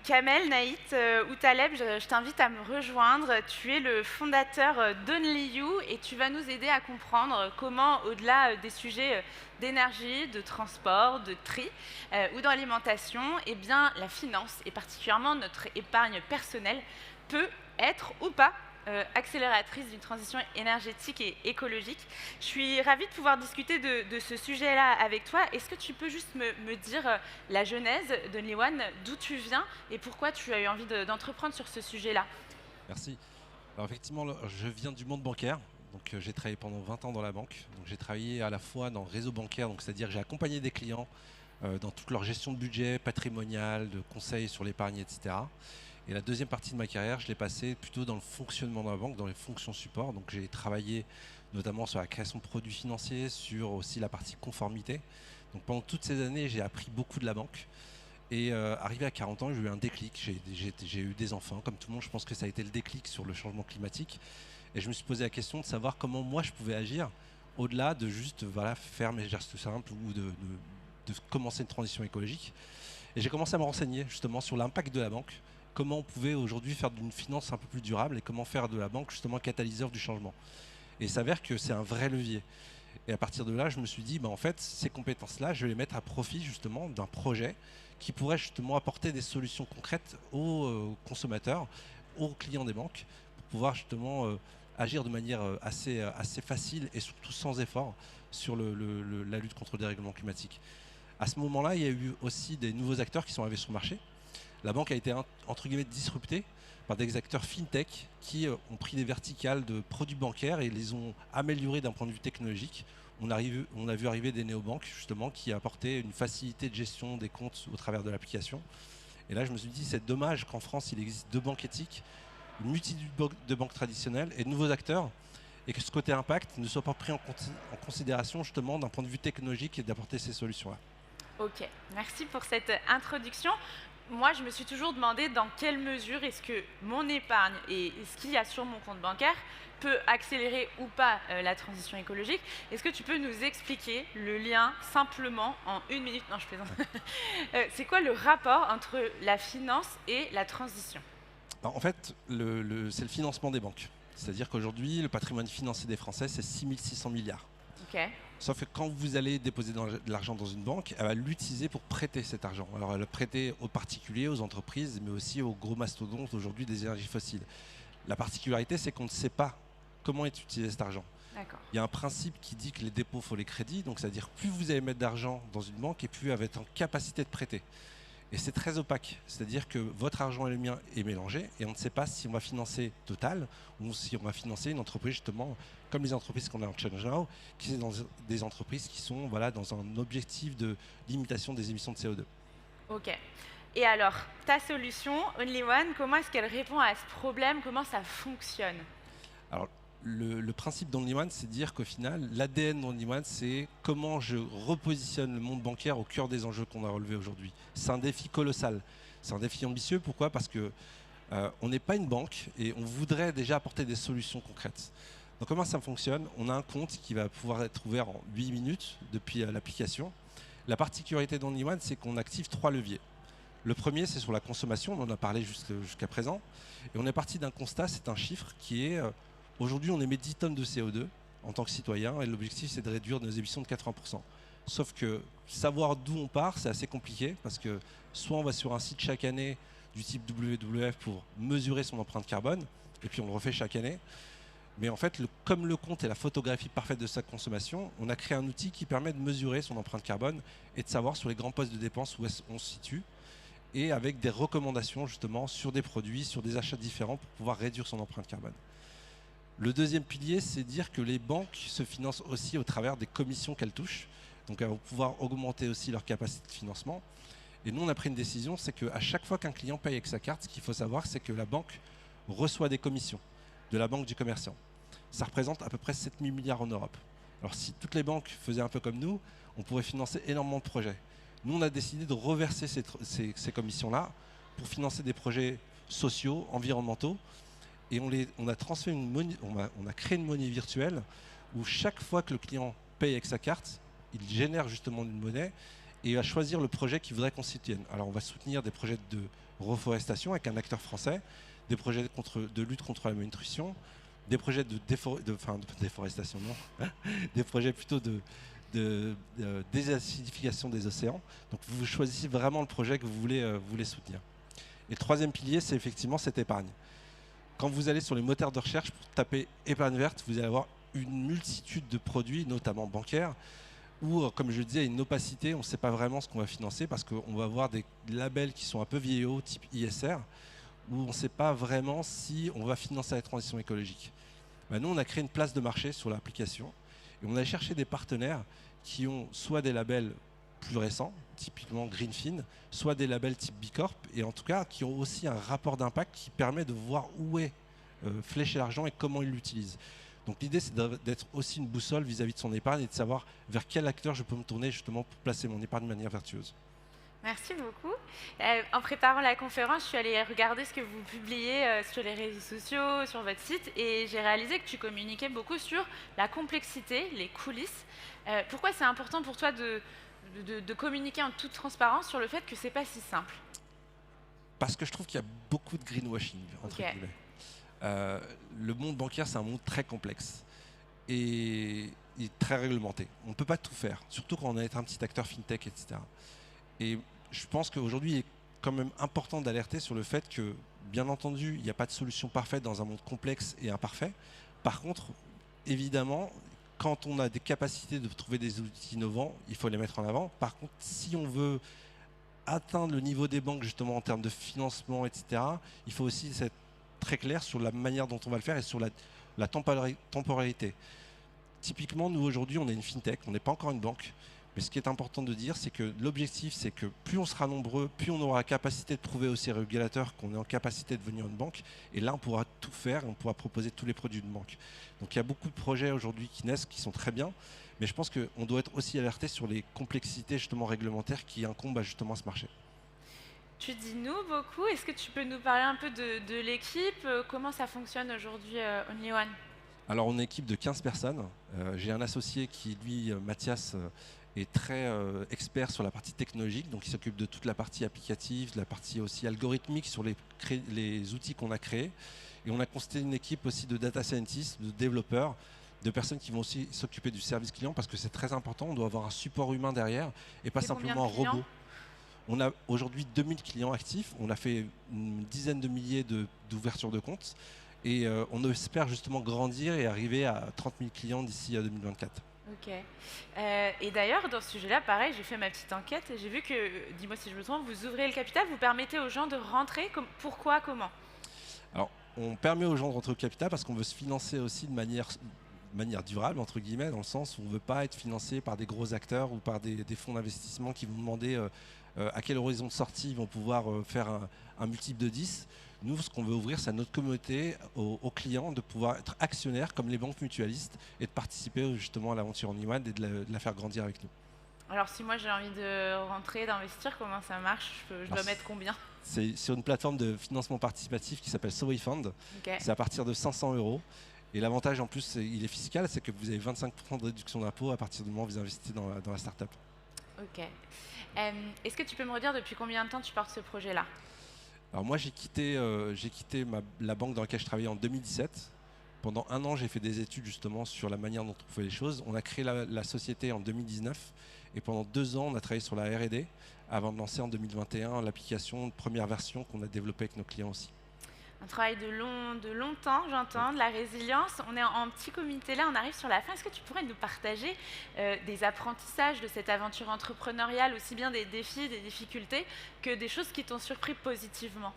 Kamel, Naït ou Taleb, je t'invite à me rejoindre. Tu es le fondateur d'Only You et tu vas nous aider à comprendre comment, au-delà des sujets d'énergie, de transport, de tri ou d'alimentation, eh bien, la finance et particulièrement notre épargne personnelle peut être ou pas accélératrice d'une transition énergétique et écologique. Je suis ravie de pouvoir discuter de ce sujet-là avec toi. Est-ce que tu peux juste me dire la genèse de Liwan, d'où tu viens et pourquoi tu as eu envie d'entreprendre sur ce sujet-là? Merci. Alors effectivement, je viens du monde bancaire. Donc j'ai travaillé pendant 20 ans dans la banque. Donc j'ai travaillé à la fois dans le réseau bancaire, donc c'est-à-dire que j'ai accompagné des clients dans toute leur gestion de budget, patrimonial, de conseils sur l'épargne, etc. Et la deuxième partie de ma carrière, je l'ai passée plutôt dans le fonctionnement de la banque, dans les fonctions support. Donc j'ai travaillé notamment sur la création de produits financiers, sur aussi la partie conformité. Donc pendant toutes ces années, j'ai appris beaucoup de la banque. Et arrivé à 40 ans, j'ai eu un déclic. J'ai eu des enfants, comme tout le monde. Je pense que ça a été le déclic sur le changement climatique. Et je me suis posé la question de savoir comment moi je pouvais agir au-delà de juste voilà, faire mes gestes simples ou de commencer une transition écologique. Et j'ai commencé à me renseigner justement sur l'impact de la banque, comment on pouvait aujourd'hui faire d'une finance un peu plus durable et comment faire de la banque justement un catalyseur du changement. Et il s'avère que c'est un vrai levier. Et à partir de là, je me suis dit, bah, en fait, ces compétences-là, je vais les mettre à profit justement d'un projet qui pourrait justement apporter des solutions concrètes aux consommateurs, aux clients des banques, pour pouvoir justement agir de manière assez facile et surtout sans effort sur la lutte contre le dérèglement climatique. À ce moment-là, il y a eu aussi des nouveaux acteurs qui sont arrivés sur le marché. La banque a été entre guillemets disruptée par des acteurs fintech qui ont pris des verticales de produits bancaires et les ont améliorés d'un point de vue technologique. On a vu arriver des néobanques justement qui apportaient une facilité de gestion des comptes au travers de l'application. Et là, je me suis dit, c'est dommage qu'en France, il existe deux banques éthiques, une multitude de banques traditionnelles et de nouveaux acteurs, et que ce côté impact ne soit pas pris en considération justement d'un point de vue technologique et d'apporter ces solutions-là. Ok, merci pour cette introduction. Moi, je me suis toujours demandé dans quelle mesure est-ce que mon épargne et ce qu'il y a sur mon compte bancaire peut accélérer ou pas la transition écologique. Est-ce que tu peux nous expliquer le lien simplement en une minute? Non, je plaisante. C'est quoi le rapport entre la finance et la transition? Alors, en fait, c'est le financement des banques. C'est-à-dire qu'aujourd'hui, le patrimoine financier des Français, c'est 6 600 milliards. Ok, Sauf que quand vous allez déposer de l'argent dans une banque, elle va l'utiliser pour prêter cet argent. Alors elle va prêter aux particuliers, aux entreprises, mais aussi aux gros mastodontes aujourd'hui des énergies fossiles. La particularité, c'est qu'on ne sait pas comment est utilisé cet argent. d'accord. Il y a un principe qui dit que les dépôts font les crédits, donc c'est-à-dire plus vous allez mettre d'argent dans une banque et plus elle va être en capacité de prêter. Et c'est très opaque, c'est-à-dire que votre argent et le mien est mélangé et on ne sait pas si on va financer Total ou si on va financer une entreprise justement comme les entreprises qu'on a en Change Now, qui sont dans des entreprises qui sont voilà, dans un objectif de limitation des émissions de CO2. Ok. Et alors, ta solution, Only One, comment est-ce qu'elle répond à ce problème? Comment ça fonctionne? Alors, le principe d'OnlyOne, c'est de dire qu'au final, l'ADN d'OnlyOne, c'est comment je repositionne le monde bancaire au cœur des enjeux qu'on a relevés aujourd'hui. C'est un défi colossal. C'est un défi ambitieux. Pourquoi? Parce que on n'est pas une banque et on voudrait déjà apporter des solutions concrètes. Donc comment ça fonctionne? On a un compte qui va pouvoir être ouvert en 8 minutes depuis l'application. La particularité d'OnlyOne, c'est qu'on active 3 leviers. Le premier, c'est sur la consommation, on en a parlé jusqu'à présent. Et on est parti d'un constat, c'est un chiffre qui est, aujourd'hui on émet 10 tonnes de CO2 en tant que citoyen, et l'objectif c'est de réduire nos émissions de 80%. Sauf que savoir d'où on part, c'est assez compliqué, parce que soit on va sur un site chaque année du type WWF pour mesurer son empreinte carbone, et puis on le refait chaque année. Mais en fait, comme le compte est la photographie parfaite de sa consommation, on a créé un outil qui permet de mesurer son empreinte carbone et de savoir sur les grands postes de dépenses où on se situe, et avec des recommandations justement sur des produits, sur des achats différents pour pouvoir réduire son empreinte carbone. Le deuxième pilier, c'est dire que les banques se financent aussi au travers des commissions qu'elles touchent. Donc elles vont pouvoir augmenter aussi leur capacité de financement. Et nous, on a pris une décision, c'est qu'à chaque fois qu'un client paye avec sa carte, ce qu'il faut savoir, c'est que la banque reçoit des commissions de la banque du commerçant. Ça représente à peu près 7 000 milliards en Europe. Alors si toutes les banques faisaient un peu comme nous, on pourrait financer énormément de projets. Nous, on a décidé de reverser ces commissions-là pour financer des projets sociaux, environnementaux. Et on a transféré on a créé une monnaie virtuelle où chaque fois que le client paye avec sa carte, il génère justement une monnaie et à choisir le projet qu'ils voudraient qu'on soutienne. Alors on va soutenir des projets de reforestation avec un acteur français, des projets de lutte contre la malnutrition, des projets de déforestation, non, des projets plutôt de désacidification des océans. Donc vous choisissez vraiment le projet que vous voulez soutenir. Et le troisième pilier, c'est effectivement cette épargne. Quand vous allez sur les moteurs de recherche pour taper épargne verte, vous allez avoir une multitude de produits, notamment bancaires, où, comme je le disais, il y a une opacité, on ne sait pas vraiment ce qu'on va financer parce qu'on va avoir des labels qui sont un peu vieillots, type ISR, où on ne sait pas vraiment si on va financer la transition écologique. Nous, on a créé une place de marché sur l'application et on a cherché des partenaires qui ont soit des labels plus récents, typiquement Greenfin, soit des labels type B Corp, et en tout cas qui ont aussi un rapport d'impact qui permet de voir où est fléché l'argent et comment ils l'utilisent. Donc l'idée, c'est d'être aussi une boussole vis-à-vis de son épargne et de savoir vers quel acteur je peux me tourner justement pour placer mon épargne de manière vertueuse. Merci beaucoup. En préparant la conférence, je suis allée regarder ce que vous publiez sur les réseaux sociaux, sur votre site, et j'ai réalisé que tu communiquais beaucoup sur la complexité, les coulisses. Pourquoi c'est important pour toi de communiquer en toute transparence sur le fait que c'est pas si simple? Parce que je trouve qu'il y a beaucoup de greenwashing, entre guillemets. Le monde bancaire, c'est un monde très complexe et très réglementé. On ne peut pas tout faire, surtout quand on est un petit acteur fintech, etc. Et je pense qu'aujourd'hui, il est quand même important d'alerter sur le fait que, bien entendu, il n'y a pas de solution parfaite dans un monde complexe et imparfait. Par contre, évidemment, quand on a des capacités de trouver des outils innovants, il faut les mettre en avant. Par contre, si on veut atteindre le niveau des banques, justement, en termes de financement, etc., il faut aussi être très clair sur la manière dont on va le faire et sur la temporalité. Typiquement, nous, aujourd'hui, on est une fintech, on n'est pas encore une banque. Mais ce qui est important de dire, c'est que l'objectif, c'est que plus on sera nombreux, plus on aura la capacité de prouver aux régulateurs qu'on est en capacité de devenir une banque. Et là, on pourra tout faire et on pourra proposer tous les produits d'une banque. Donc il y a beaucoup de projets aujourd'hui qui naissent, qui sont très bien. Mais je pense qu'on doit être aussi alerté sur les complexités justement réglementaires qui incombent justement à ce marché. Tu dis nous beaucoup. Est-ce que tu peux nous parler un peu de l'équipe? Comment ça fonctionne aujourd'hui, Only One? Alors on est une équipe de 15 personnes. J'ai un associé qui, lui, Mathias, est très expert sur la partie technologique, donc il s'occupe de toute la partie applicative, de la partie aussi algorithmique sur les outils qu'on a créés. Et on a constitué une équipe aussi de data scientists, de développeurs, de personnes qui vont aussi s'occuper du service client parce que c'est très important, on doit avoir un support humain derrière et pas simplement un robot. On a aujourd'hui 2000 clients actifs, on a fait une dizaine de milliers d'ouvertures de comptes et on espère justement grandir et arriver à 30 000 clients d'ici à 2024. Ok. Et d'ailleurs, dans ce sujet-là, pareil, j'ai fait ma petite enquête et j'ai vu que, dis-moi si je me trompe, vous ouvrez le capital, vous permettez aux gens de rentrer. Pourquoi, comment? Alors, on permet aux gens de rentrer au capital parce qu'on veut se financer aussi de manière durable, entre guillemets, dans le sens où on ne veut pas être financé par des gros acteurs ou par des fonds d'investissement qui vont demander à quel horizon de sortie ils vont pouvoir faire un multiple de 10. Nous, ce qu'on veut ouvrir, c'est à notre communauté, aux clients, de pouvoir être actionnaires comme les banques mutualistes et de participer justement à l'aventure Only One et de la faire grandir avec nous. Alors, si moi j'ai envie de rentrer, d'investir, comment ça marche? Je dois mettre combien? C'est sur une plateforme de financement participatif qui s'appelle SoWayFund. Okay. C'est à partir de 500 €. Et l'avantage en plus, il est fiscal, c'est que vous avez 25% de réduction d'impôt à partir du moment où vous investissez dans la start-up. Ok. Est-ce que tu peux me redire depuis combien de temps tu portes ce projet-là? Alors moi, j'ai quitté la banque dans laquelle je travaillais en 2017. Pendant un an, j'ai fait des études justement sur la manière dont on fait les choses. On a créé la société en 2019 et pendant 2 ans, on a travaillé sur la R&D avant de lancer en 2021 l'application, première version qu'on a développée avec nos clients aussi. Un travail de longtemps, j'entends, de la résilience. On est en petit comité là, on arrive sur la fin. Est-ce que tu pourrais nous partager des apprentissages de cette aventure entrepreneuriale, aussi bien des défis, des difficultés, que des choses qui t'ont surpris positivement?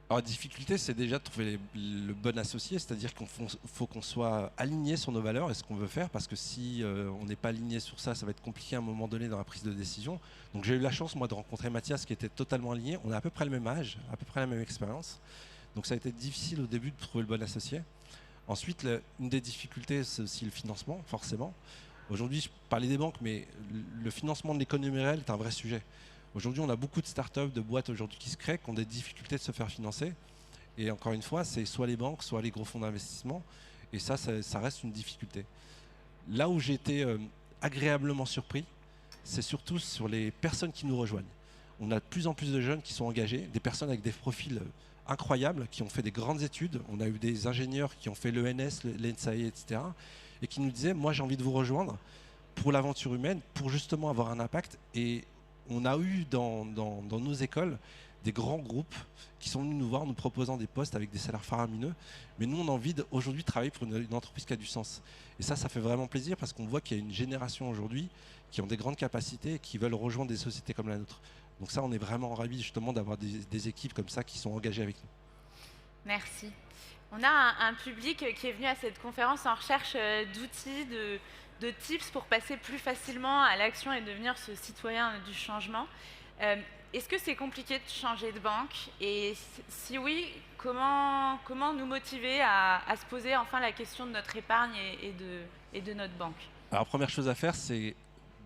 Alors la difficulté, c'est déjà de trouver le bon associé, c'est-à-dire qu'il faut qu'on soit aligné sur nos valeurs et ce qu'on veut faire, parce que si on n'est pas aligné sur ça, ça va être compliqué à un moment donné dans la prise de décision. Donc j'ai eu la chance, moi, de rencontrer Mathias qui était totalement aligné. On a à peu près le même âge, à peu près la même expérience. Donc ça a été difficile au début de trouver le bon associé. Ensuite, une des difficultés, c'est aussi le financement, forcément. Aujourd'hui, je parlais des banques, mais le financement de l'économie réelle est un vrai sujet. Aujourd'hui, on a beaucoup de startups, de boîtes aujourd'hui qui se créent, qui ont des difficultés de se faire financer. Et encore une fois, c'est soit les banques, soit les gros fonds d'investissement. Et ça reste une difficulté. Là où j'ai été agréablement surpris, c'est surtout sur les personnes qui nous rejoignent. On a de plus en plus de jeunes qui sont engagés, des personnes avec des profils incroyables, qui ont fait des grandes études. On a eu des ingénieurs qui ont fait l'ENS, l'ENSAE, etc. et qui nous disaient, moi j'ai envie de vous rejoindre pour l'aventure humaine, pour justement avoir un impact. Et on a eu dans nos écoles des grands groupes qui sont venus nous voir, nous proposant des postes avec des salaires faramineux. Mais nous, on a envie aujourd'hui de travailler pour une entreprise qui a du sens. Et ça fait vraiment plaisir parce qu'on voit qu'il y a une génération aujourd'hui qui ont des grandes capacités et qui veulent rejoindre des sociétés comme la nôtre. Donc ça, on est vraiment ravis justement d'avoir des équipes comme ça qui sont engagées avec nous. Merci. On a un public qui est venu à cette conférence en recherche d'outils, de tips pour passer plus facilement à l'action et devenir ce citoyen du changement. Est-ce que c'est compliqué de changer de banque? Et si oui, comment nous motiver à se poser enfin la question de notre épargne et de notre banque? Alors, première chose à faire, c'est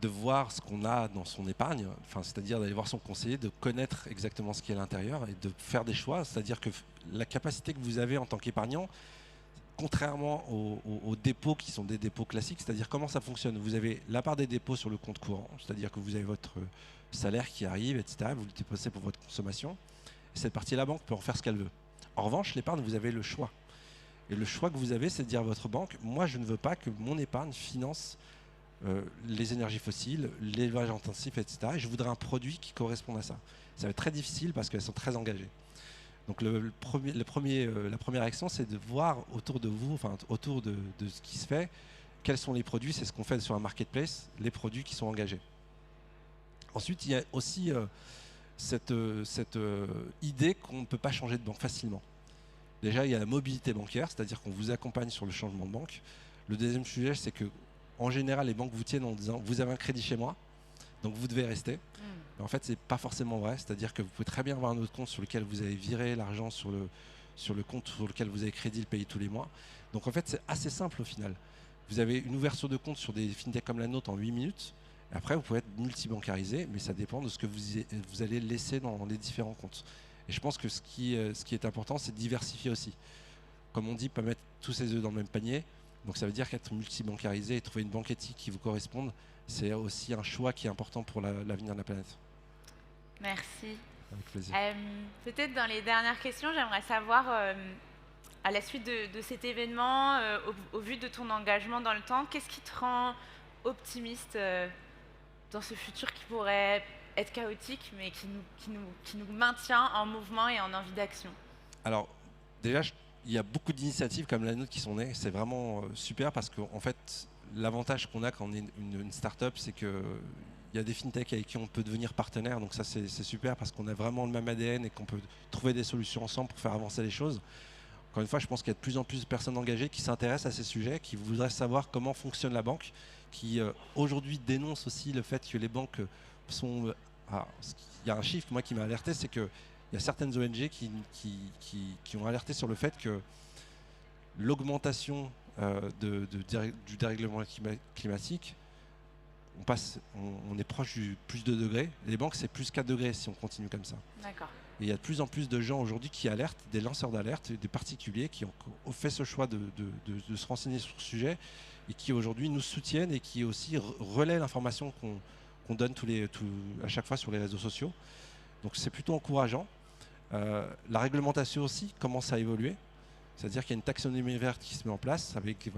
de voir ce qu'on a dans son épargne, c'est-à-dire d'aller voir son conseiller, de connaître exactement ce qui est à l'intérieur et de faire des choix. C'est-à-dire que la capacité que vous avez en tant qu'épargnant, contrairement aux dépôts qui sont des dépôts classiques, c'est-à-dire comment ça fonctionne. Vous avez la part des dépôts sur le compte courant, c'est-à-dire que vous avez votre salaire qui arrive, etc. Vous le déposez pour votre consommation. Et cette partie, la banque peut en faire ce qu'elle veut. En revanche, l'épargne, vous avez le choix. Et le choix que vous avez, c'est de dire à votre banque, moi, je ne veux pas que mon épargne finance les énergies fossiles, l'élevage intensif, etc. Et je voudrais un produit qui corresponde à ça. Ça va être très difficile parce qu'elles sont très engagées. Donc la première action, c'est de voir autour de vous, autour de ce qui se fait, quels sont les produits. C'est ce qu'on fait sur un marketplace, les produits qui sont engagés. Ensuite, il y a aussi cette idée qu'on ne peut pas changer de banque facilement. Déjà, il y a la mobilité bancaire, c'est-à-dire qu'on vous accompagne sur le changement de banque. Le deuxième sujet, c'est que en général, les banques vous tiennent en disant « vous avez un crédit chez moi, donc vous devez rester ». Mais en fait, ce n'est pas forcément vrai. C'est-à-dire que vous pouvez très bien avoir un autre compte sur lequel vous avez viré l'argent sur le compte sur lequel vous avez crédit le payer tous les mois. Donc en fait, c'est assez simple au final. Vous avez une ouverture de compte sur des fintechs comme la nôtre en 8 minutes. Et après, vous pouvez être multibancarisé, mais ça dépend de ce que vous allez laisser dans les différents comptes. Et je pense que ce qui est important, c'est de diversifier aussi. Comme on dit, pas mettre tous ses œufs dans le même panier. Donc ça veut dire qu'être multibancarisé et trouver une banque éthique qui vous corresponde, c'est aussi un choix qui est important pour l'avenir de la planète. Merci. Avec plaisir. Peut-être dans les dernières questions, j'aimerais savoir, à la suite de cet événement, au vu de ton engagement dans le temps, qu'est-ce qui te rend optimiste dans ce futur qui pourrait être chaotique, mais qui nous maintient en mouvement et en envie d'action? Alors, déjà, il y a beaucoup d'initiatives comme la nôtre qui sont nées. C'est vraiment super parce qu'en fait, l'avantage qu'on a quand on est une start-up, c'est qu'il y a des fintechs avec qui on peut devenir partenaire. Donc ça, c'est super parce qu'on a vraiment le même ADN et qu'on peut trouver des solutions ensemble pour faire avancer les choses. Encore une fois, je pense qu'il y a de plus en plus de personnes engagées qui s'intéressent à ces sujets, qui voudraient savoir comment fonctionne la banque, qui aujourd'hui dénoncent aussi le fait que les banques sont... il y a un chiffre moi, qui m'a alerté, c'est que il y a certaines ONG qui ont alerté sur le fait que l'augmentation du dérèglement climatique, on est proche du plus 2 degrés. Les banques, c'est plus 4 degrés si on continue comme ça. D'accord. Et il y a de plus en plus de gens aujourd'hui qui alertent, des lanceurs d'alerte, des particuliers qui ont fait ce choix de se renseigner sur ce sujet et qui aujourd'hui nous soutiennent et qui aussi relaient l'information qu'on donne à chaque fois sur les réseaux sociaux. Donc c'est plutôt encourageant. La réglementation aussi commence à évoluer. C'est-à-dire qu'il y a une taxonomie verte qui se met en place avec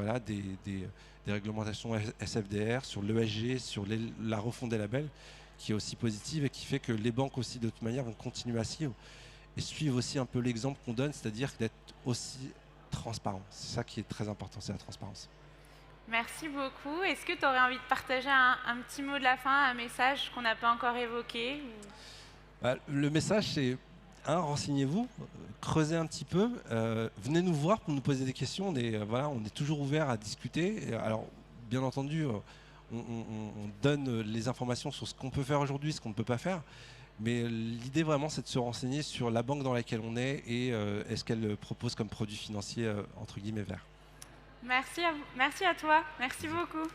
des réglementations SFDR sur l'ESG, sur la refonte des labels, qui est aussi positive et qui fait que les banques aussi de toute manière vont continuer à suivre et suivre aussi un peu l'exemple qu'on donne, c'est-à-dire d'être aussi transparent. C'est ça qui est très important, c'est la transparence. Merci beaucoup. Est-ce que tu aurais envie de partager un petit mot de la fin, un message qu'on n'a pas encore évoqué Le message, c'est renseignez-vous, creusez un petit peu, venez nous voir pour nous poser des questions. On est toujours ouvert à discuter. Alors, bien entendu, on donne les informations sur ce qu'on peut faire aujourd'hui, ce qu'on ne peut pas faire. Mais l'idée vraiment, c'est de se renseigner sur la banque dans laquelle on est et est-ce qu'elle propose comme produit financier entre guillemets vert. Merci à toi. Merci beaucoup.